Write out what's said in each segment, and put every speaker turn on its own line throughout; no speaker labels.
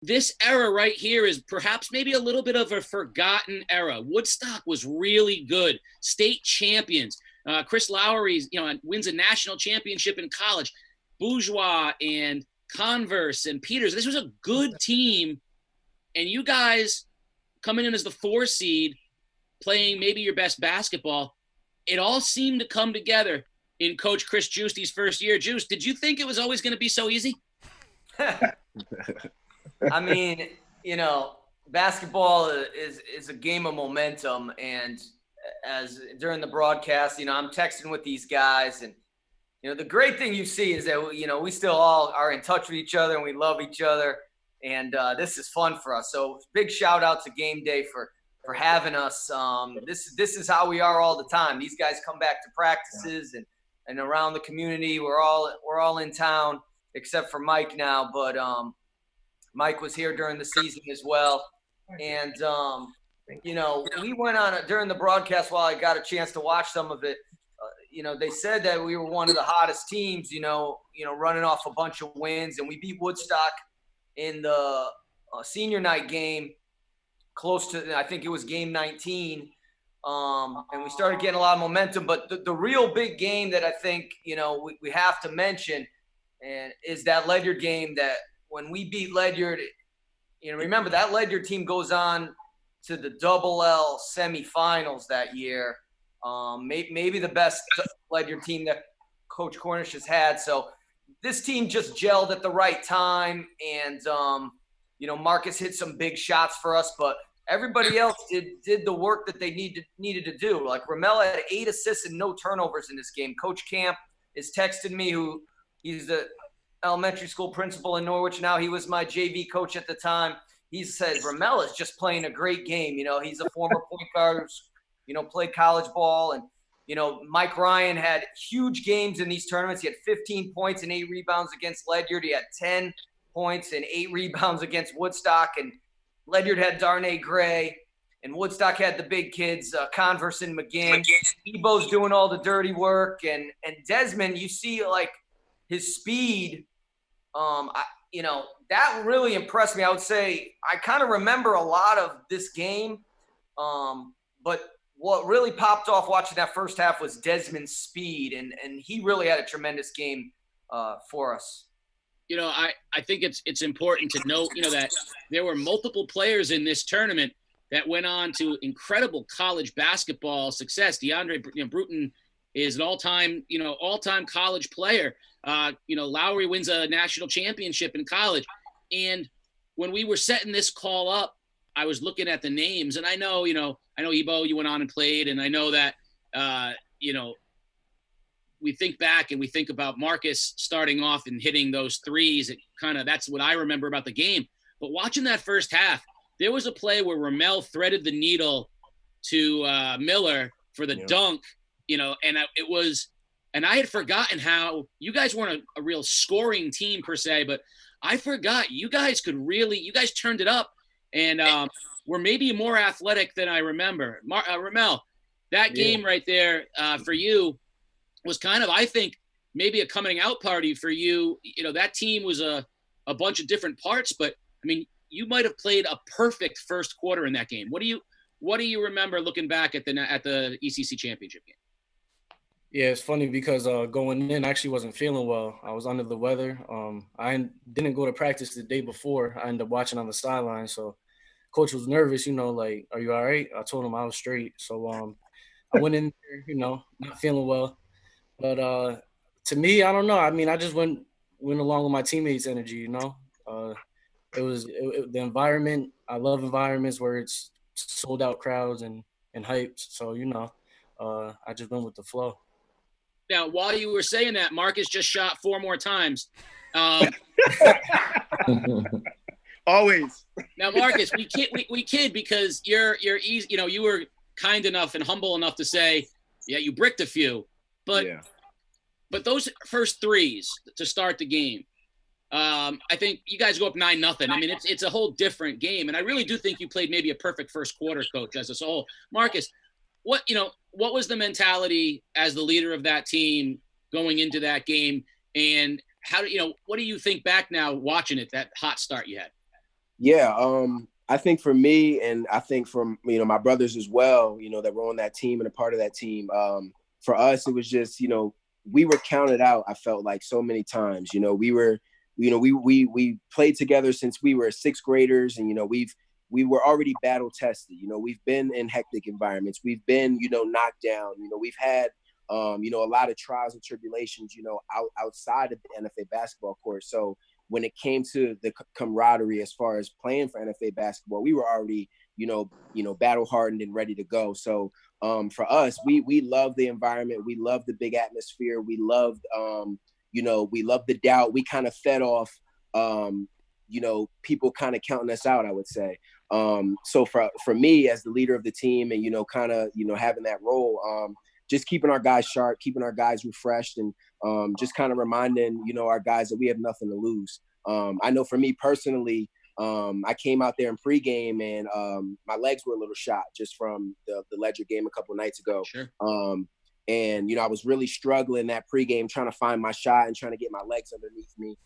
this era right here is perhaps maybe a little bit of a forgotten era. Woodstock was really good. State champions. Chris Lowry, wins a national championship in college. Bourgeois and Converse and Peters. This was a good team. And you guys coming in as the 4 seed, playing maybe your best basketball, it all seemed to come together in Coach Chris Guisti's first year. Juice, did you think it was always going to be so easy?
I mean, basketball is a game of momentum. And as during the broadcast, I'm texting with these guys. And, the great thing you see is that, we still all are in touch with each other and we love each other. And this is fun for us. So big shout out to Game Day for having us. This is how we are all the time. These guys come back to practices and around the community. We're all in town except for Mike now. But Mike was here during the season as well. And, we went on during the broadcast while I got a chance to watch some of it. They said that we were one of the hottest teams, running off a bunch of wins. And we beat Woodstock in the senior night game close to, I think it was game 19. And we started getting a lot of momentum. But the real big game that I think, we have to mention and is that Ledyard game that when we beat Ledyard, remember that Ledyard team goes on to the Double L semifinals that year. Maybe the best Ledyard team that Coach Cornish has had. So this team just gelled at the right time. And, Marcus hit some big shots for us, but everybody else did the work that they needed to do. Like Ramel had 8 assists and no turnovers in this game. Coach Camp is texting me, he's the elementary school principal in Norwich now. He was my JV coach at the time. He said, Ramel is just playing a great game. He's a former point guard who's, played college ball. And, Mike Ryan had huge games in these tournaments. He had 15 points and 8 rebounds against Ledyard. He had 10 points and 8 rebounds against Woodstock. And Ledyard had Darnay Gray. And Woodstock had the big kids, Converse and McGinn. Ebo's doing all the dirty work. And Desmond, you see, like, his speed, that really impressed me. I would say I kind of remember a lot of this game. But what really popped off watching that first half was Desmond's speed. And he really had a tremendous game for us.
I think it's important to note, that there were multiple players in this tournament that went on to incredible college basketball success. DeAndre Bruton is an all-time college player. Lowry wins a national championship in college. And when we were setting this call up, I was looking at the names, and I know Ebo, you went on and played, and I know that, we think back and we think about Marcus starting off and hitting those threes. That's what I remember about the game. But watching that first half, there was a play where Ramel threaded the needle to Miller for the dunk, and I had forgotten how you guys weren't a real scoring team per se, but I forgot you guys turned it up and were maybe more athletic than I remember. Ramel, that game right there for you was kind of, I think, maybe a coming out party for you. That team was a bunch of different parts, but I mean, you might have played a perfect first quarter in that game. What do you remember looking back at the ECC championship game?
Yeah, it's funny because going in, I actually wasn't feeling well. I was under the weather. I didn't go to practice the day before. I ended up watching on the sideline. So coach was nervous, like, are you all right? I told him I was straight. So I went in there, not feeling well. But to me, I don't know. I mean, I just went along with my teammates' energy, It was the environment. I love environments where it's sold out crowds and hyped. So, I just went with the flow.
Now, while you were saying that, Marcus just shot 4 more times.
Always.
Now, Marcus, we kid because you're easy. You were kind enough and humble enough to say, yeah, you bricked a few, but those first threes to start the game, I think you guys go up 9-0. I mean, it's a whole different game, and I really do think you played maybe a perfect first quarter, Coach, as a whole. Marcus, what was the mentality as the leader of that team going into that game, and what do you think back now watching it, that hot start you had?
Yeah, I think for me, and I think from my brothers as well, that were on that team and a part of that team. For us, it was just we were counted out. I felt like so many times. We were, we played together since we were sixth graders, and we were already battle tested. We've been in hectic environments. We've been knocked down. We've had a lot of trials and tribulations. Outside of the NFA basketball court. So when it came to the camaraderie as far as playing for NFA basketball, we were already, battle hardened and ready to go. So for us, we love the environment. We love the big atmosphere. We loved, we loved the doubt. We kind of fed off, people kind of counting us out, I would say. So for me as the leader of the team and, kind of, having that role, just keeping our guys sharp, keeping our guys refreshed, and just kind of reminding, our guys that we have nothing to lose. I know for me personally, I came out there in pregame and my legs were a little shot just from the Ledger game a couple nights ago.
Sure.
And, I was really struggling that pregame, trying to find my shot and trying to get my legs underneath me.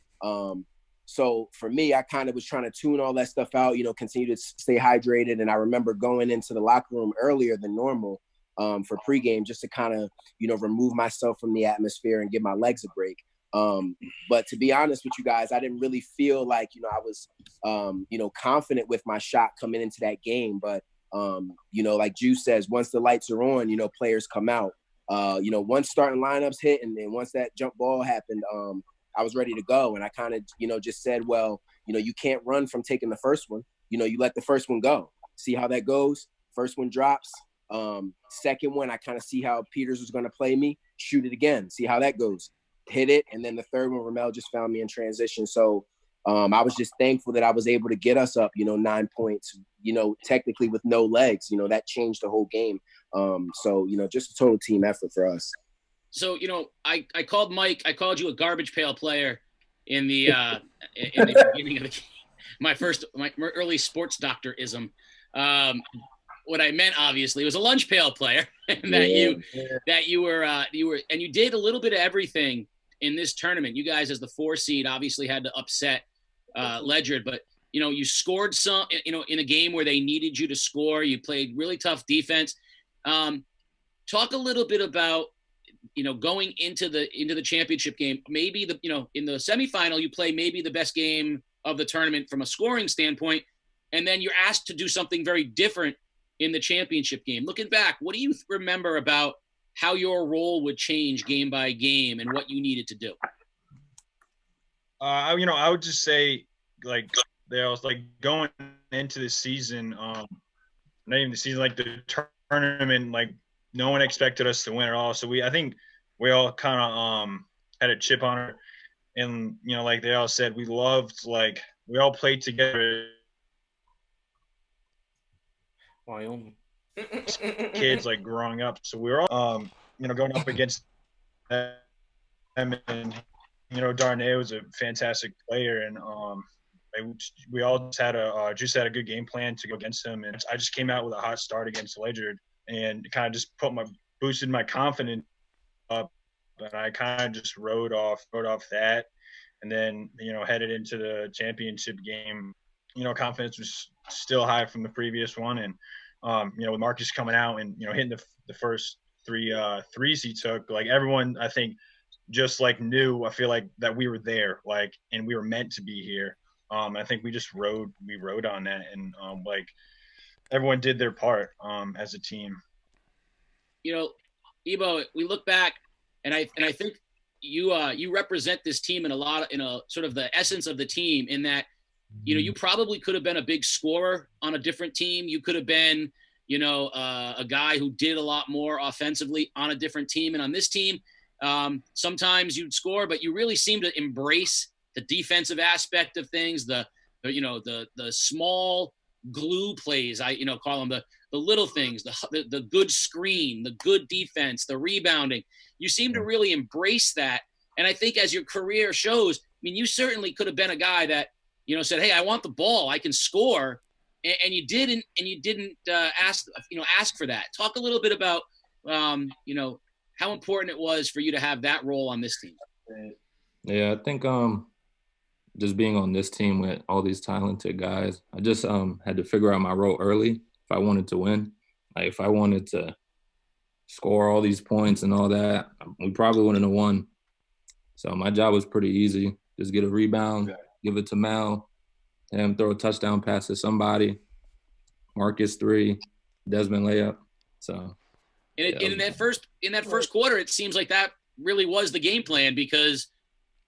So for me, I kind of was trying to tune all that stuff out, continue to stay hydrated. And I remember going into the locker room earlier than normal for pregame just to kind of, remove myself from the atmosphere and give my legs a break. But to be honest with you guys, I didn't really feel like, I was, confident with my shot coming into that game. But, like Juice says, once the lights are on, players come out. Once starting lineups hit and then once that jump ball happened, I was ready to go. And I kind of, just said, well, you can't run from taking the first one. You let the first one go. See how that goes. First one drops. Second one, I kind of see how Peters was going to play me. Shoot it again. See how that goes. Hit it. And then the third one, Ramel just found me in transition. So I was just thankful that I was able to get us up, 9 points, technically with no legs. That changed the whole game. So, just a total team effort for us.
So, I called Mike. I called you a garbage pail player in the beginning of the game. My early sports doctorism. What I meant, obviously, was a lunch pail player, and that you were, and you did a little bit of everything in this tournament. You guys, as the 4 seed, obviously had to upset Ledger, but you scored some, in a game where they needed you to score. You played really tough defense. Talk a little bit about, going into the championship game. Maybe in the semifinal, you play maybe the best game of the tournament from a scoring standpoint, and then you're asked to do something very different in the championship game. Looking back, what do you remember about how your role would change game by game and what you needed to do?
I would just say, like, there was like going into the season, not even the season, like the tournament, like no one expected us to win at all. So I think we all kind of had a chip on it, and like they all said, we loved, like, we all played together.
Wyoming
kids, like, growing up, so we were all going up against them, and Darnay was a fantastic player, and we all just had a good game plan to go against him, and I just came out with a hot start against Ledger and kind of just boosted my confidence up, and I kind of just rode off that, and then headed into the championship game. Confidence was still high from the previous one, and with Marcus coming out and hitting the first three threes he took, like, everyone, I think, just like knew, I feel like, that we were there, like, and we were meant to be here. I think we rode on that, and like, everyone did their part as a team.
Ebo, we look back, and I think you represent this team in a sort of the essence of the team, in that you probably could have been a big scorer on a different team. You could have been, a guy who did a lot more offensively on a different team. And on this team, sometimes you'd score, but you really seem to embrace the defensive aspect of things, the small glue plays, I call them, the little things, the good screen, the good defense, the rebounding. You seem to really embrace that. And I think as your career shows, I mean, you certainly could have been a guy that, said, hey, I want the ball, I can score. And you didn't ask for that. Talk a little bit about, how important it was for you to have that role on this team.
Yeah, I think just being on this team with all these talented guys, I just had to figure out my role early if I wanted to win. Like if I wanted to score all these points and all that, we probably wouldn't have won. So my job was pretty easy. Just get a rebound, give it to Mel, him throw a touchdown pass to somebody, Marcus 3, Desmond layup. So
in that first quarter, it seems like that really was the game plan because,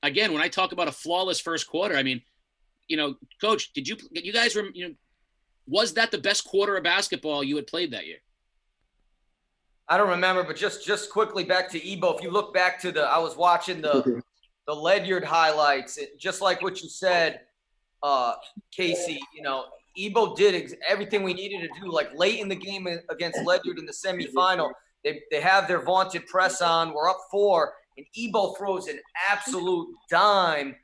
again, when I talk about a flawless first quarter, I mean, Coach, did you guys was that the best quarter of basketball you had played that year?
I don't remember, but just quickly back to Ebo. If you look back to I was watching the Ledyard highlights, just like what you said, Casey. Ebo did everything we needed to do. Like late in the game against Ledyard in the semifinal, they have their vaunted press on. We're up 4, and Ebo throws an absolute dime,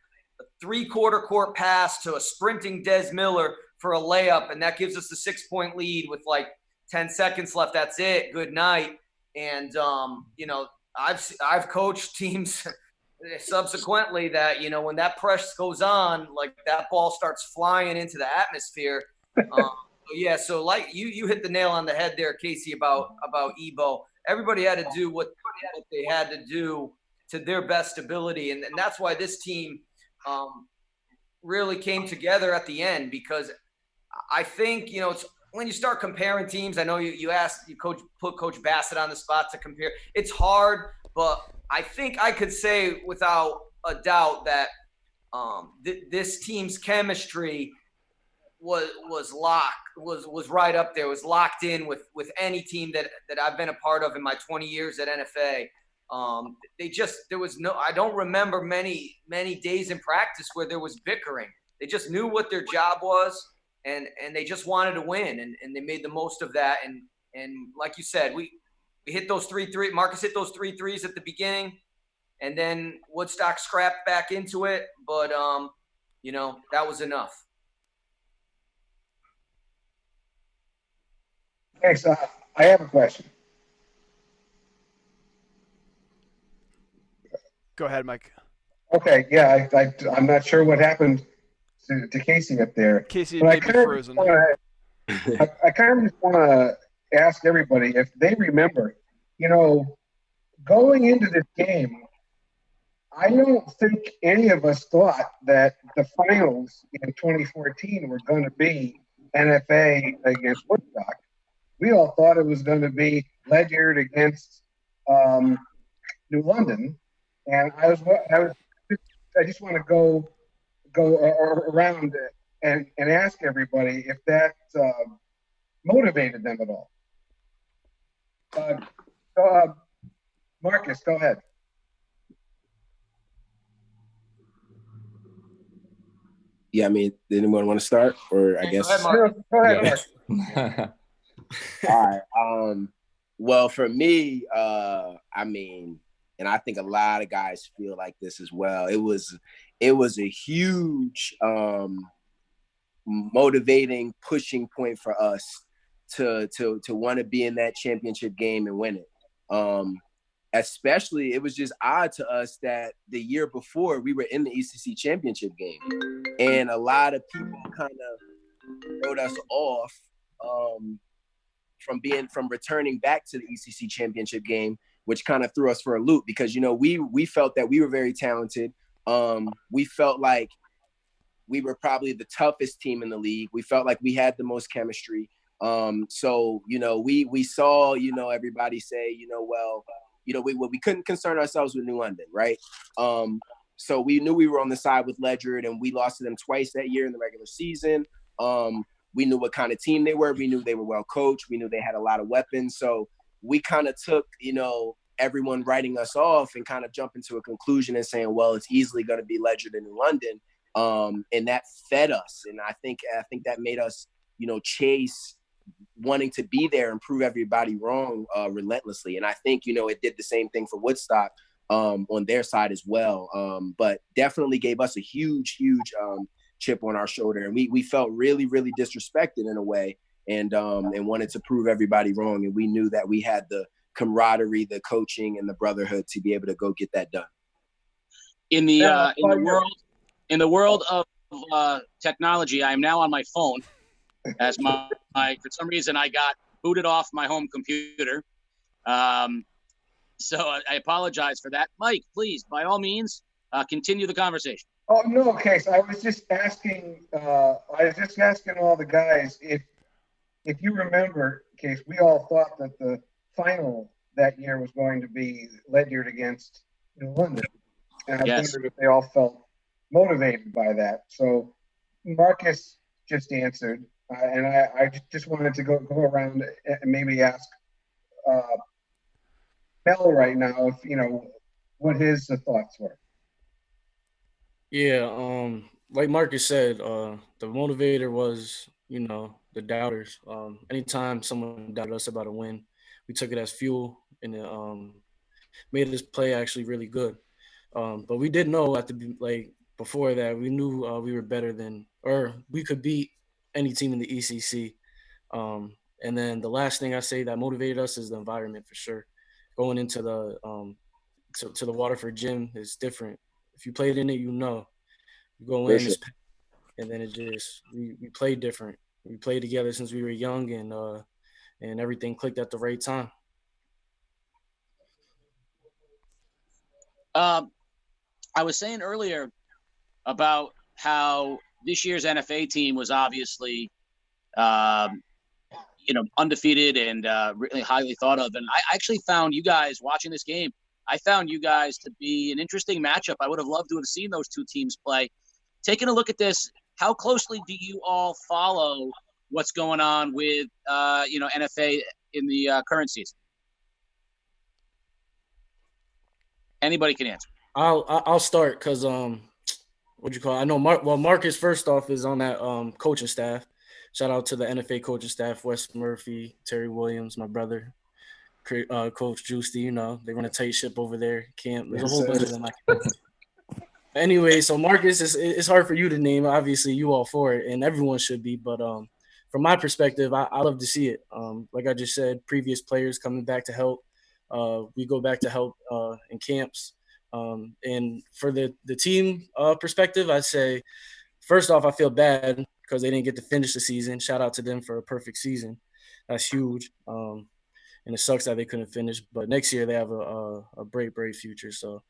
a 3/4 court pass to a sprinting Des Miller for a layup, and that gives us the 6-point lead with like 10 seconds left. That's it. Good night. And, I've coached teams subsequently that, when that press goes on, like that ball starts flying into the atmosphere. So like you hit the nail on the head there, Casey, about Ebo. Everybody had to do what they had to do to their best ability. And that's why this team really came together at the end, because I think, it's when you start comparing teams, I know you put Coach Bassett on the spot to compare. It's hard, but I think I could say without a doubt that this team's chemistry was right up there, was locked in with any team that I've been a part of in my 20 years at NFA. I don't remember many days in practice where there was bickering. They just knew what their job was. And they just wanted to win, and they made the most of that. And like you said, we hit those 3 threes. Marcus hit those 3 threes at the beginning, and then Woodstock scrapped back into it. But that was enough.
Thanks. I have a question.
Go ahead, Mike.
Okay. Yeah, I'm not sure what happened to Casey up there.
Casey may be frozen.
I kind of just want to ask everybody if they remember, going into this game, I don't think any of us thought that the finals in 2014 were going to be NFA against Woodstock. We all thought it was going to be Ledyard against New London, and I just want to go around and ask everybody if that motivated them at all. Marcus, go ahead.
Yeah, I mean, did anyone want to start? Or I guess.
Go ahead, Marcus.
All right. Well, for me, I mean, and I think a lot of guys feel like this as well. It was a huge motivating, pushing point for us to want to be in that championship game and win it. Especially, it was just odd to us that the year before we were in the ECC championship game, and a lot of people kind of wrote us off from returning back to the ECC championship game, which kind of threw us for a loop because we felt that we were very talented. We felt like we were probably the toughest team in the league. We felt like we had the most chemistry. So we saw everybody say we couldn't concern ourselves with New London, right? So we knew we were on the side with Ledyard, and we lost to them twice that year in the regular season. We knew what kind of team they were. We knew they were well coached. We knew they had a lot of weapons. So we kind of took everyone writing us off and kind of jumping to a conclusion and saying, well, it's easily going to be Ledyard in New London. And that fed us. And I think that made us, chase wanting to be there and prove everybody wrong relentlessly. And I think, it did the same thing for Woodstock on their side as well. But definitely gave us a huge chip on our shoulder. And we felt really, really disrespected in a way and wanted to prove everybody wrong. And we knew that we had the camaraderie, the coaching, and the brotherhood to be able to go get that done.
In the in the world of technology, I am now on my phone as my for some reason I got booted off my home computer. So I apologize for that. Mike, please, by all means, continue the conversation.
Oh, no, Case. I was just asking all the guys if you remember, Case, we all thought that the final that year was going to be Ledyard against New London. And I wondered if they all felt motivated by that. So Marcus just answered, and I just wanted to go around and maybe ask Mel right now if, what his thoughts were.
Yeah, like Marcus said, the motivator was, the doubters. Anytime someone doubted us about a win, we took it as fuel, and it made this play actually really good. But we did know before that, we knew we were better than, or we could beat any team in the ECC. And then the last thing I say that motivated us is the environment for sure. Going into the to the Waterford gym is different. If you played in it, you go in, and then it just we played different. We played together since we were young, and everything clicked at the right time.
I was saying earlier about how this year's NFA team was obviously, undefeated and really highly thought of. And I actually found you guys watching this game, I found you guys to be an interesting matchup. I would have loved to have seen those two teams play. Taking a look at this, how closely do you all follow what's going on with, NFA in the current season? Anybody can answer.
I'll start because I know Marcus first off is on that coaching staff. Shout out to the NFA coaching staff, Wes Murphy, Terry Williams, my brother, Coach Guisti. They run a tight ship over there. Camp. There's a whole bunch of them. Anyway, so Marcus, it's hard for you to name. Obviously, you all for it, and everyone should be. But from my perspective, I love to see it. Like I just said, previous players coming back to help. We go back to help in camps. And for the team perspective, I'd say, first off, I feel bad because they didn't get to finish the season. Shout out to them for a perfect season. That's huge. And it sucks that they couldn't finish. But next year they have a bright future. So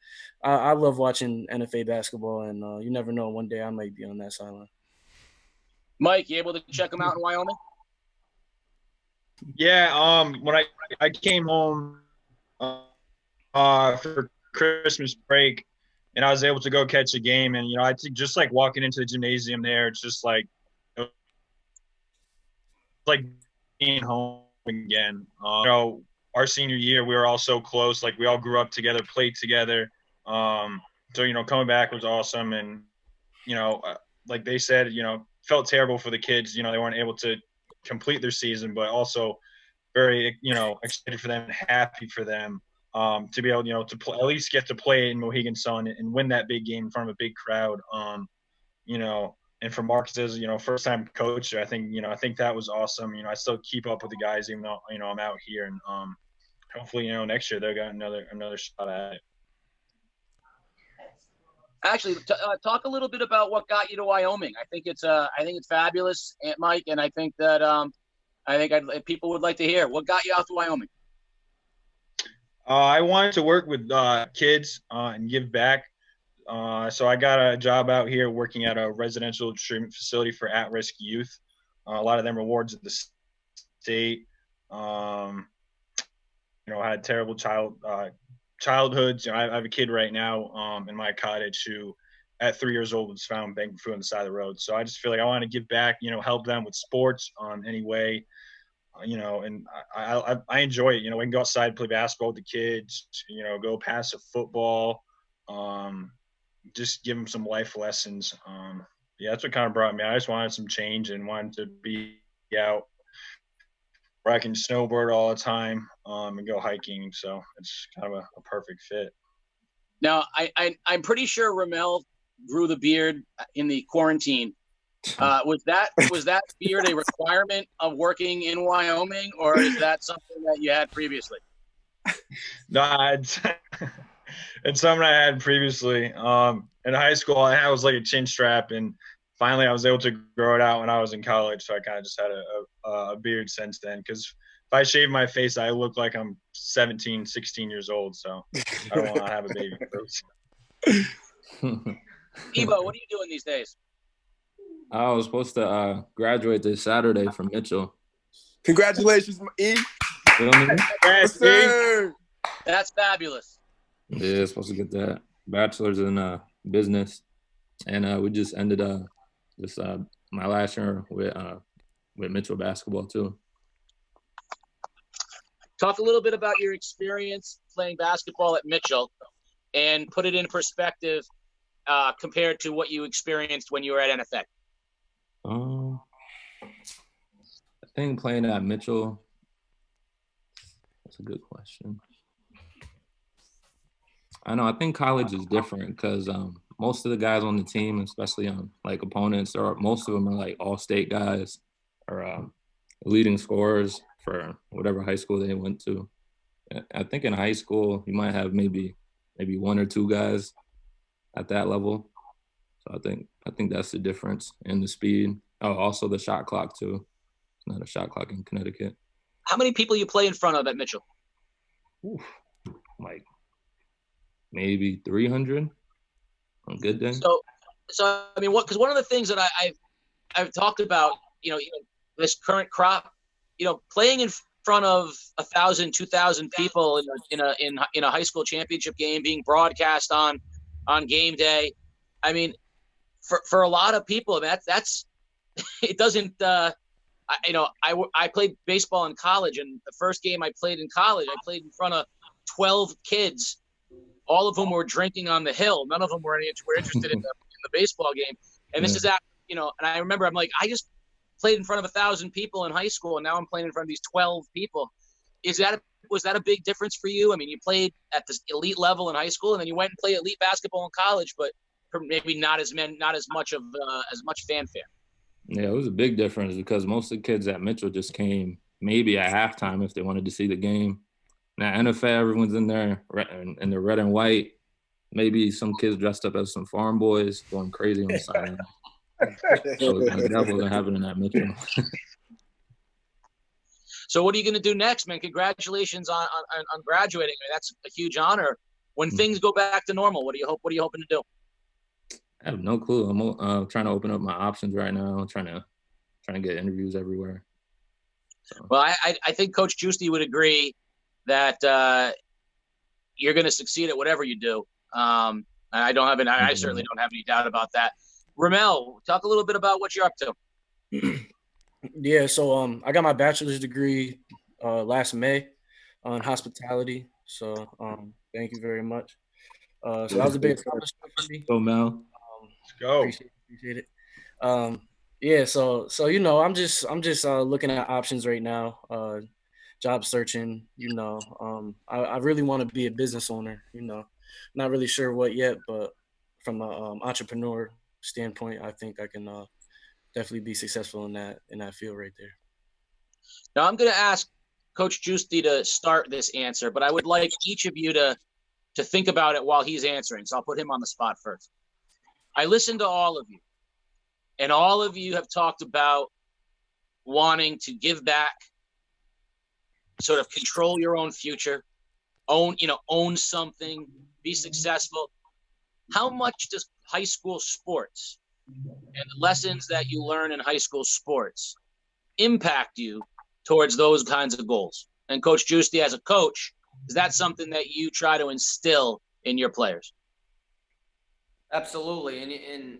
I love watching NFA basketball, and you never know. One day I might be on that sideline.
Mike, you able to check them out in Wyoming?
Yeah, when I came home for Christmas break, and I was able to go catch a game, and I think just like walking into the gymnasium there, it's just like being home again. Our senior year, we were all so close. Like we all grew up together, played together. So coming back was awesome, and like they said, felt terrible for the kids. They weren't able to complete their season, but also very excited for them and happy for them. To be able, to at least get to play in Mohegan Sun and win that big game in front of a big crowd. And for Marcus's, first time coach, I think that was awesome. I still keep up with the guys, even though, I'm out here, and hopefully, next year they'll got another shot at it.
Actually, talk a little bit about what got you to Wyoming. I think it's fabulous, Mike, and I think that people would like to hear what got you out to Wyoming.
I wanted to work with kids and give back. So I got a job out here working at a residential treatment facility for at-risk youth. A lot of them rewards at the state. I had terrible childhoods. I have a kid right now in my cottage who at 3 years old was found begging food on the side of the road. So I just feel like I want to give back, help them with sports any way. And I enjoy it. We can go outside, play basketball with the kids, go pass a football, just give them some life lessons. That's what kind of brought me. I just wanted some change and wanted to be out where I can snowboard all the time and go hiking. So it's kind of a perfect fit.
Now, I'm pretty sure Ramel grew the beard in the quarantine. Was that beard a requirement of working in Wyoming, or is that something that you had previously?
No, It's something I had previously. In high school, I was like a chin strap, and finally I was able to grow it out when I was in college. So I kind of just had a beard since then. Because if I shave my face, I look like I'm 17, 16 years old. So I don't want to have a baby first.
Evo, what are you doing these days?
I was supposed to graduate this Saturday from Mitchell.
Congratulations, E.
Feel me?
Yes, sir.
That's fabulous.
Yeah, supposed to get that bachelor's in business, and we just ended my last year with Mitchell basketball too.
Talk a little bit about your experience playing basketball at Mitchell, and put it in perspective compared to what you experienced when you were at NFA.
I think playing at Mitchell. That's a good question. I know. I think college is different because most of the guys on the team, especially on like opponents, or most of them are like all-state guys or leading scorers for whatever high school they went to. I think in high school you might have maybe one or two guys at that level. So I think that's the difference in the speed. Oh, also the shot clock too. It's not a shot clock in Connecticut.
How many people you play in front of at Mitchell?
Oof, like maybe 300 on a good day.
So I mean, because one of the things that I've talked about, this current crop, playing in front of 1,000, 2,000 people in a high school championship game, being broadcast on game day. I mean, for a lot of people, that's it doesn't. I played baseball in college, and the first game I played in college, I played in front of 12 kids, all of whom were drinking on the hill. None of them were interested in the baseball game. And this is after, and I remember I'm like, I just played in front of 1,000 people in high school, and now I'm playing in front of these 12 people. Was that a big difference for you? I mean, you played at this elite level in high school, and then you went and played elite basketball in college, but maybe not as much fanfare.
Yeah, it was a big difference because most of the kids at Mitchell just came maybe at halftime if they wanted to see the game. Now, NFA, everyone's in there in the red and white. Maybe some kids dressed up as some farm boys going crazy on the sideline. So that wasn't happening at Mitchell.
So what are you going to do next, man? Congratulations on graduating. I mean, that's a huge honor. When things go back to normal, what are you hoping to do?
I have no clue. I'm trying to open up my options right now. I'm trying to get interviews everywhere. So.
Well, I think Coach Guisti would agree that you're going to succeed at whatever you do. I certainly don't have any doubt about that. Ramel, talk a little bit about what you're up to.
Yeah, so I got my bachelor's degree last May on hospitality. So thank you very much. So that was a big accomplishment for me.
Go Mel.
Let's go.
Appreciate it. Yeah, so I'm just looking at options right now. Job searching. I really want to be a business owner. Not really sure what yet, but from an entrepreneur standpoint, I think I can definitely be successful in that field right there.
Now I'm going to ask Coach Guisti to start this answer, but I would like each of you to think about it while he's answering. So I'll put him on the spot first. I listened to all of you, and all of you have talked about wanting to give back, sort of control your own future, own something, be successful. How much does high school sports and the lessons that you learn in high school sports impact you towards those kinds of goals? And Coach Guisti, as a coach, is that something that you try to instill in your players?
Absolutely. And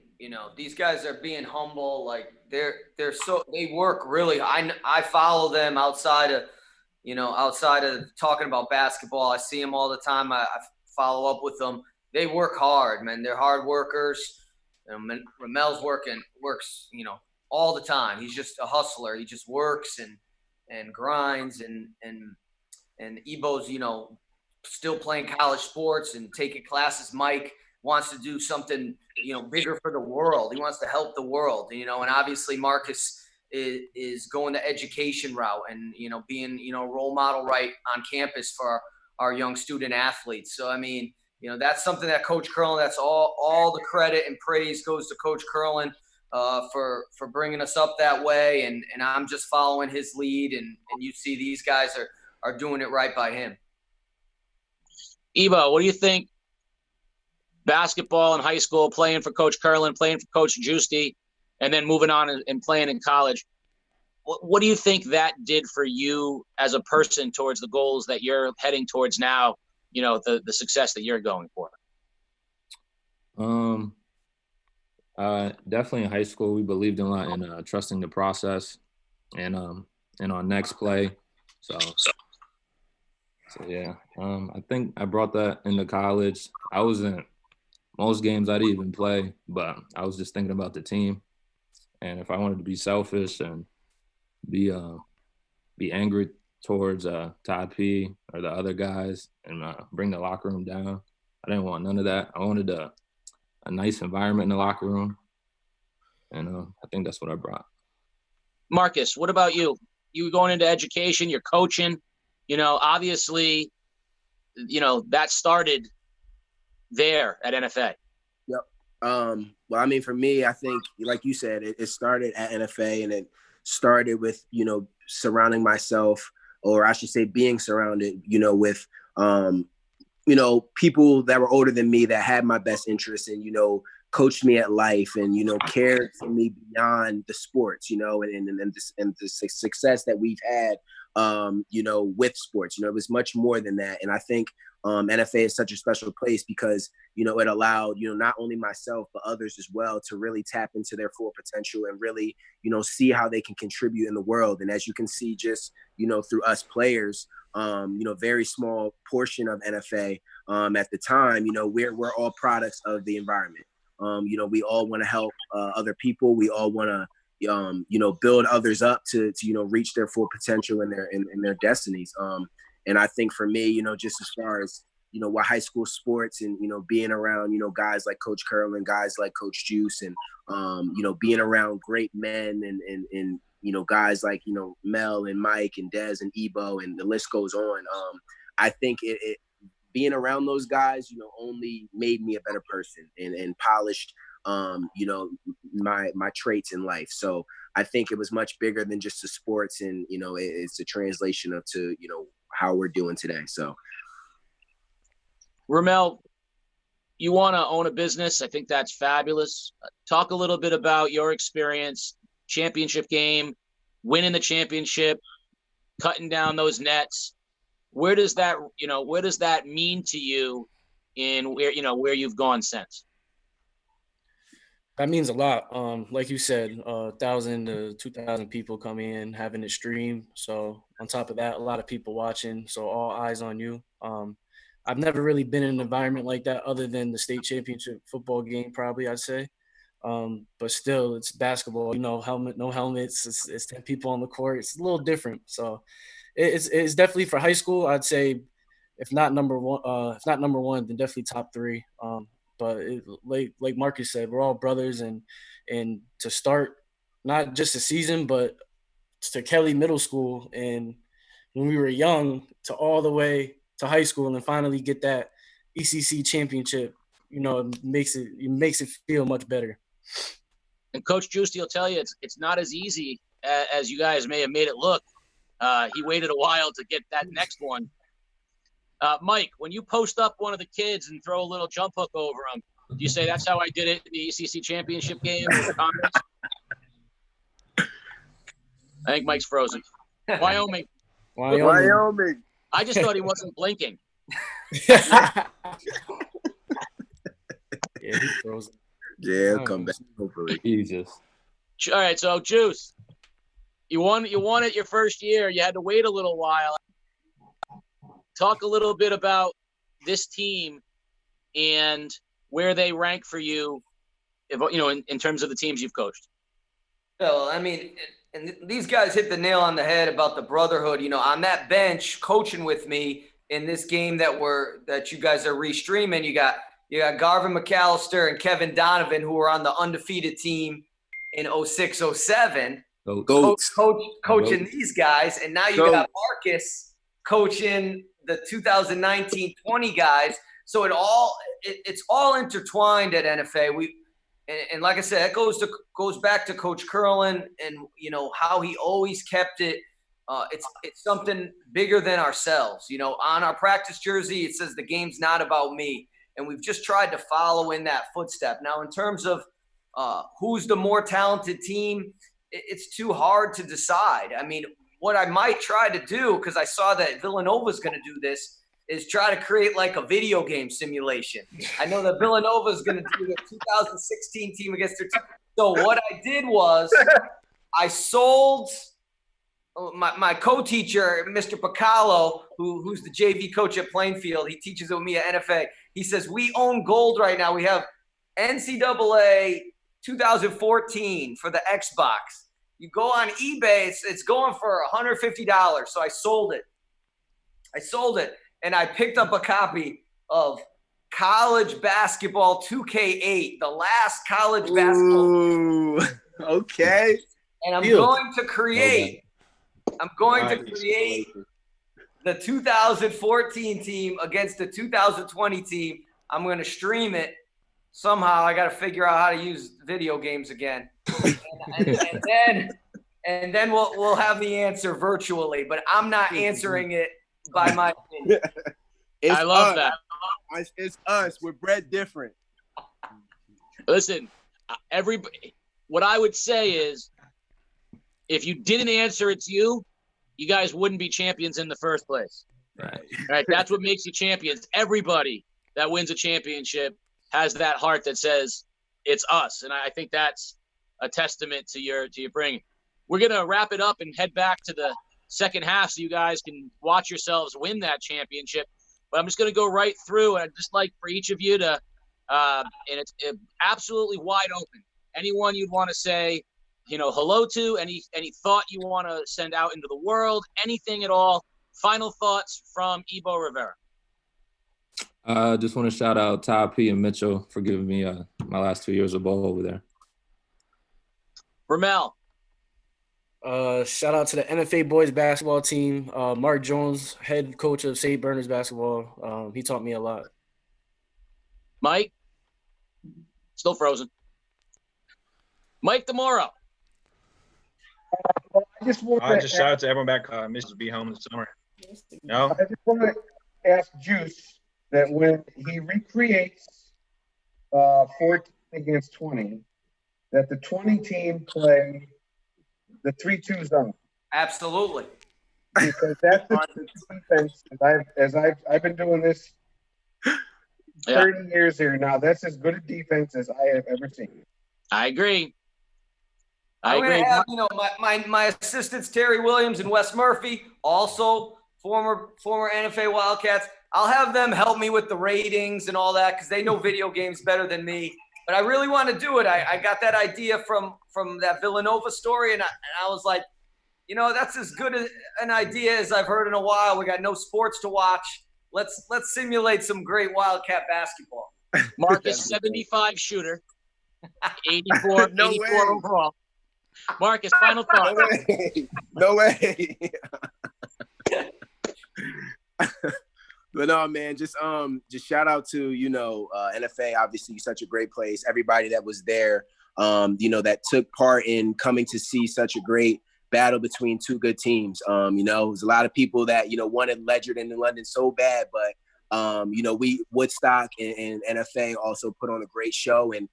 these guys are being humble. Like they work really. I follow them outside of talking about basketball. I see them all the time. I follow up with them. They work hard, man. They're hard workers. Ramel's works, all the time. He's just a hustler. He just works and grinds and Ebo's, still playing college sports and taking classes. Mike wants to do something, bigger for the world. He wants to help the world, and obviously Marcus is going the education route and, being, a role model right on campus for our young student athletes. So, I mean, that's something that Coach Curlin, that's all the credit and praise goes to Coach Curlin for bringing us up that way. And I'm just following his lead. And you see these guys are doing it right by him.
Evo, what do you think? Basketball in high school, playing for Coach Curlin, playing for Coach Guisti, and then moving on and playing in college. What do you think that did for you as a person towards the goals that you're heading towards now, the success that you're going for?
Definitely in high school, we believed a lot in trusting the process and on next play. So yeah, I think I brought that into college. I wasn't most games I didn't even play, but I was just thinking about the team. And if I wanted to be selfish and be angry towards Todd P or the other guys and bring the locker room down, I didn't want none of that. I wanted a nice environment in the locker room, and I think that's what I brought.
Marcus, what about you? You going into education, you're coaching, obviously, that started there at NFA.
Yep. Well, I mean, for me, I think, like you said, it started at NFA, and it started with, surrounding myself, or I should say being surrounded, with, people that were older than me that had my best interests and, coached me at life and, cared for me beyond the sports, and the success that we've had, with sports. It was much more than that. And I think NFA is such a special place because, it allowed, not only myself, but others as well to really tap into their full potential and really, see how they can contribute in the world. And as you can see, just, through us players, very small portion of NFA at the time, we're all products of the environment. We all want to help other people. We all want to, build others up to reach their full potential in their destinies. And I think for me, just as far as, what high school sports and, being around, guys like Coach Curlin, guys like Coach Juice and, being around great men and guys like, Mel and Mike and Dez and Ebo and the list goes on. I think it being around those guys, only made me a better person and polished, my traits in life. So I think it was much bigger than just the sports and, it's a translation of to, how we're doing today. So.
Ramel, you want to own a business. I think that's fabulous. Talk a little bit about your experience, championship game, winning the championship, cutting down those nets. Where does that mean to you in where you've gone since?
That means a lot. Like you said, 1,000 to 2,000 people come in, having it stream. So on top of that, a lot of people watching. So all eyes on you. I've never really been in an environment like that other than the state championship football game, probably, I'd say. But still, it's basketball. No helmets. It's 10 people on the court. It's a little different. So it's definitely for high school. I'd say, if not number one, then definitely top three. But like Marcus said, we're all brothers, and to start not just a season, but to Kelly Middle School, and when we were young, to all the way to high school, and then finally get that ECC championship, it makes it feel much better.
And Coach Giusti will tell you it's not as easy as you guys may have made it look. He waited a while to get that next one. Mike, when you post up one of the kids and throw a little jump hook over them, do you say that's how I did it in the ECC championship game or the conference? I think Mike's frozen. Wyoming. I just thought he wasn't blinking.
Yeah, he's frozen.
Yeah, he'll come back hopefully.
Jesus.
All right, so Juice, you won it your first year. You had to wait a little while. Talk a little bit about this team and where they rank for you, in terms of the teams you've coached.
Well, I mean, and these guys hit the nail on the head about the brotherhood. On that bench coaching with me in this game that you guys are restreaming, you got Garvin McAllister and Kevin Donovan, who were on the undefeated team in 06-07, coaching these guys, and now you got Marcus coaching the 2019-20 guys. So it's all intertwined at NFA. And like I said, it goes back to Coach Curlin and, you know, how he always kept it. It's something bigger than ourselves. You know, on our practice jersey, it says the game's not about me. And we've just tried to follow in that footstep. Now, in terms of who's the more talented team, it's too hard to decide. I mean, what I might try to do, because I saw that Villanova's going to do this, is try to create like a video game simulation. I know that Villanova is going to do the 2016 team against their team. So what I did was I sold my co-teacher, Mr. Pacalo, who's the JV coach at Plainfield. He teaches with me at NFA. He says, we own gold right now. We have NCAA 2014 for the Xbox. You go on eBay, it's going for $150. So I sold it. And I picked up a copy of College Basketball 2K8, the last college basketball.
Ooh, okay.
And I'm going to create the 2014 team against the 2020 team. I'm going to stream it. Somehow I got to figure out how to use video games again. and then we'll have the answer virtually, but I'm not answering it by my opinion.
I love that.
It's us. We're bred different.
Listen, what I would say is, if you didn't answer it's you guys wouldn't be champions in the first place. Right? That's what makes you champions. Everybody that wins a championship has that heart that says it's us, and I think that's a testament to your bringing. We're gonna wrap it up and head back to the second half so you guys can watch yourselves win that championship. But I'm just going to go right through, and I'd just like for each of you to, and it's absolutely wide open. Anyone you'd want to say, you know, hello to, any thought you want to send out into the world, anything at all. Final thoughts from Ebo Rivera.
Just want to shout out Todd P. and Mitchell for giving me my last 2 years of ball over there.
Ramel.
Shout out to the NFA boys basketball team. Mark Jones, head coach of St. Bernard's basketball. He taught me a lot.
Mike? Still frozen. Mike DeMoro.
I just
shout out to everyone back. Misses to be home in the summer. No?
I just want to ask Juice that when he recreates 14 against 20, that the 20 team play the 3-2 zone.
Absolutely.
Because that's the defense. I've been doing this 30 years here now. That's as good a defense as I have ever seen.
I agree.
I'm going to have, you know, my assistants, Terry Williams and Wes Murphy, also former NFA Wildcats. I'll have them help me with the ratings and all that because they know video games better than me. But I really want to do it. I got that idea from that Villanova story, and I was like, you know, that's as good an idea as I've heard in a while. We got no sports to watch. Let's simulate some great Wildcat basketball.
Marcus, 75 shooter, 84 overall. Marcus, final thought.
No way. But no, man, just shout out to, you know, NFA, obviously such a great place. Everybody that was there, you know, that took part in coming to see such a great battle between two good teams. You know, there's a lot of people that, you know, wanted Ledyard in London so bad, but, you know, Woodstock and NFA also put on a great show and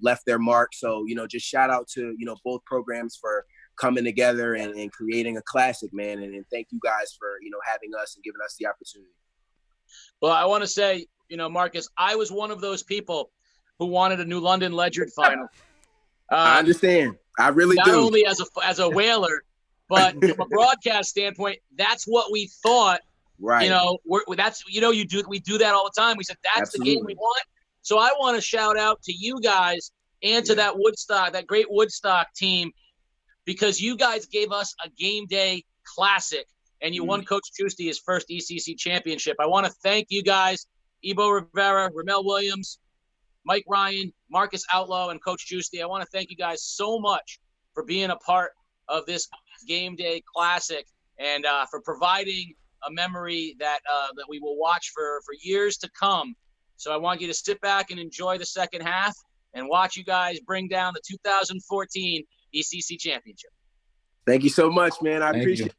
left their mark. So, you know, just shout out to, you know, both programs for coming together and creating a classic, man. And thank you guys for, you know, having us and giving us the opportunity.
Well, I want to say, you know, Marcus, I was one of those people who wanted a New London Ledyard final.
I understand. I really do.
Not only as a Whaler, but from a broadcast standpoint, that's what we thought.
Right.
You know, we do that all the time. We said that's
Absolutely.
the game we want. So I want to shout out to you guys and to that great Woodstock team, because you guys gave us a game day classic. And you won Coach Guisti his first ECC championship. I want to thank you guys, Ebo Rivera, Ramel Williams, Mike Ryan, Marcus Outlow, and Coach Guisti. I want to thank you guys so much for being a part of this game day classic and for providing a memory that we will watch for years to come So I want you to sit back and enjoy the second half and watch you guys bring down the 2014 ECC championship.
Thank you so much, man. I appreciate it.